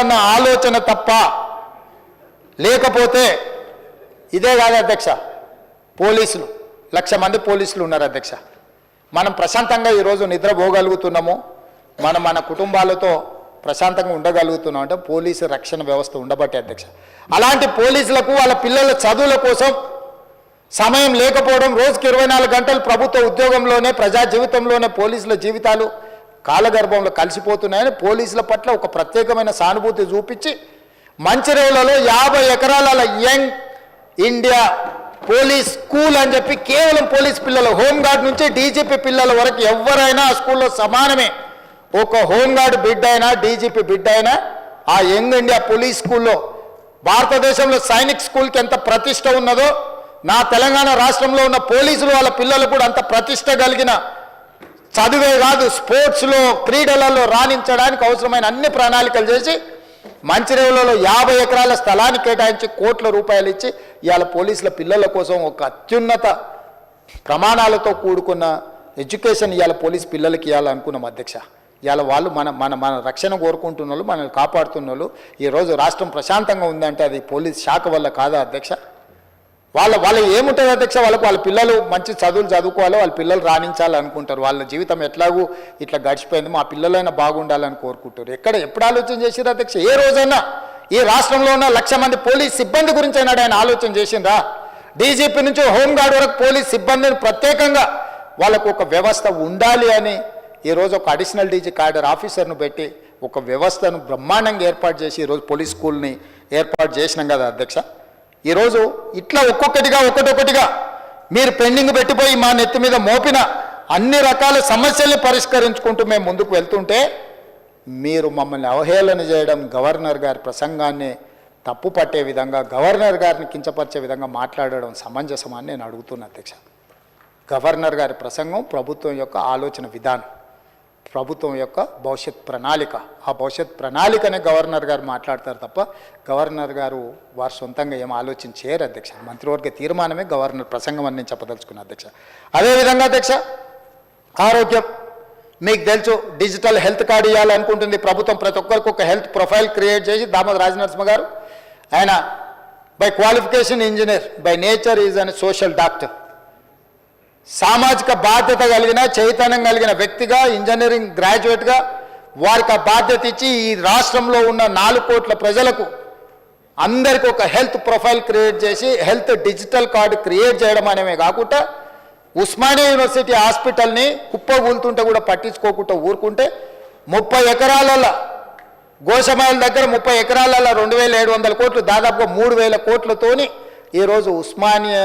చేయాలన్న ఆలోచన తప్ప, లేకపోతే ఇదే కాదు అధ్యక్ష, పోలీసులు 1,00,000 మంది పోలీసులు ఉన్నారు అధ్యక్ష. మనం ప్రశాంతంగా ఈరోజు నిద్రపోగలుగుతున్నాము, మన కుటుంబాలతో ప్రశాంతంగా ఉండగలుగుతున్నాం అంటే పోలీసు రక్షణ వ్యవస్థ ఉండబట్టే అధ్యక్ష. అలాంటి పోలీసులకు వాళ్ళ పిల్లల చదువుల కోసం సమయం లేకపోవడం, రోజుకి 24 గంటలు ప్రభుత్వ ఉద్యోగంలోనే, ప్రజా జీవితంలోనే పోలీసుల జీవితాలు కాలగర్భంలో కలిసిపోతున్నాయని పోలీసుల పట్ల ఒక ప్రత్యేకమైన సానుభూతి చూపించి మంచిర్యాలలో 50 ఎకరాల యంగ్ ఇండియా పోలీస్ స్కూల్ అని చెప్పి కేవలం పోలీస్ పిల్లలు, హోంగార్డ్ నుంచి డీజీపీ పిల్లల వరకు ఎవరైనా ఆ స్కూల్లో సమానమే. ఒక హోంగార్డ్ బిడ్డ అయినా, డీజీపీ బిడ్డ అయినా ఆ యంగ్ ఇండియా పోలీస్ స్కూల్లో, భారతదేశంలో సైనిక్ స్కూల్కి ఎంత ప్రతిష్ట ఉన్నదో నా తెలంగాణ రాష్ట్రంలో ఉన్న పోలీసులు వాళ్ళ పిల్లలు కూడా అంత ప్రతిష్ట కలిగిన, చదువే కాదు స్పోర్ట్స్లో, క్రీడలలో రాణించడానికి అవసరమైన అన్ని ప్రణాళికలు చేసి మంచిర్యాలలో 50 ఎకరాల స్థలాన్ని కేటాయించి కోట్ల రూపాయలు ఇచ్చి ఇవాళ పోలీసుల పిల్లల కోసం ఒక అత్యున్నత ప్రమాణాలతో కూడుకున్న ఎడ్యుకేషన్ ఇవాళ పోలీస్ పిల్లలకి ఇవ్వాలనుకున్నాం అధ్యక్ష. ఇవాళ వాళ్ళు మన రక్షణ కోరుకుంటున్న వాళ్ళు, మనల్ని కాపాడుతున్న వాళ్ళు, ఈరోజు రాష్ట్రం ప్రశాంతంగా ఉందంటే అది పోలీస్ శాఖ వల్ల కాదా అధ్యక్ష? వాళ్ళ ఏముంటుంది అధ్యక్ష? వాళ్ళ పిల్లలు మంచి చదువులు చదువుకోవాలి, వాళ్ళ పిల్లలు రాణించాలనుకుంటారు, వాళ్ళ జీవితం ఎట్లాగూ ఇట్లా గడిచిపోయింది, మా పిల్లలైనా బాగుండాలని కోరుకుంటారు. ఎప్పుడు ఆలోచన చేసిరా అధ్యక్ష? ఏ రోజైనా ఈ రాష్ట్రంలో ఉన్న 1,00,000 మంది పోలీస్ సిబ్బంది గురించి అయినా ఆయన ఆలోచన చేసిందా? డీజీపీ నుంచి హోంగార్డ్ వరకు పోలీస్ సిబ్బందిని ప్రత్యేకంగా వాళ్ళకు ఒక వ్యవస్థ ఉండాలి అని ఈరోజు ఒక అడిషనల్ డీజీ క్యాడర్ ఆఫీసర్ను పెట్టి ఒక వ్యవస్థను బ్రహ్మాండంగా ఏర్పాటు చేసి ఈరోజు పోలీస్ స్కూల్ని ఏర్పాటు చేసినాం కదా అధ్యక్ష. ఈరోజు ఇట్లా ఒక్కొక్కటిగా మీరు పెండింగ్ పెట్టిపోయి మా నెత్తి మీద మోపిన అన్ని రకాల సమస్యల్ని పరిష్కరించుకుంటూ మేము ముందుకు వెళ్తుంటే మీరు మమ్మల్ని అవహేళన చేయడం, గవర్నర్ గారి ప్రసంగాన్ని తప్పు పట్టే విధంగా, గవర్నర్ గారిని కించపరిచే విధంగా మాట్లాడడం సమంజసమని నేను అడుగుతున్నా అధ్యక్ష. గవర్నర్ గారి ప్రసంగం ప్రభుత్వం యొక్క ఆలోచన విధానం, ప్రభుత్వం యొక్క భవిష్యత్ ప్రణాళిక, ఆ భవిష్యత్ ప్రణాళికనే గవర్నర్ గారు మాట్లాడతారు తప్ప గవర్నర్ గారు వారు సొంతంగా ఏం ఆలోచన చేయరు అధ్యక్ష. మంత్రివర్గ తీర్మానమే గవర్నర్ ప్రసంగం అని నేను చెప్పదలుచుకున్నాను అధ్యక్ష. అదేవిధంగా అధ్యక్ష, ఆరోగ్యం మీకు తెలుసు, డిజిటల్ హెల్త్ కార్డు ఇవ్వాలనుకుంటుంది ప్రభుత్వం. ప్రతి ఒక్కరికి ఒక హెల్త్ ప్రొఫైల్ క్రియేట్ చేసి, దామోదర్ రాజనరసింహ గారు ఆయన by qualification engineer, by nature is an social doctor, సామాజిక బాధ్యత కలిగిన, చైతన్యం కలిగిన వ్యక్తిగా, ఇంజనీరింగ్ గ్రాడ్యుయేట్గా వారికి ఆ బాధ్యత ఇచ్చి ఈ రాష్ట్రంలో ఉన్న 4 కోట్ల ప్రజలకు అందరికీ ఒక హెల్త్ ప్రొఫైల్ క్రియేట్ చేసి హెల్త్ డిజిటల్ కార్డు క్రియేట్ చేయడం అనేవి కాకుండా ఉస్మానియా యూనివర్సిటీ హాస్పిటల్ని కుప్పగూలుతుంటే కూడా పట్టించుకోకుండా ఊరుకుంటే 30 ఎకరాలలో గోషమాయిల దగ్గర 30 ఎకరాలలో 2,700 కోట్లు, దాదాపుగా 3,000 కోట్లతోని ఈరోజు ఉస్మానియా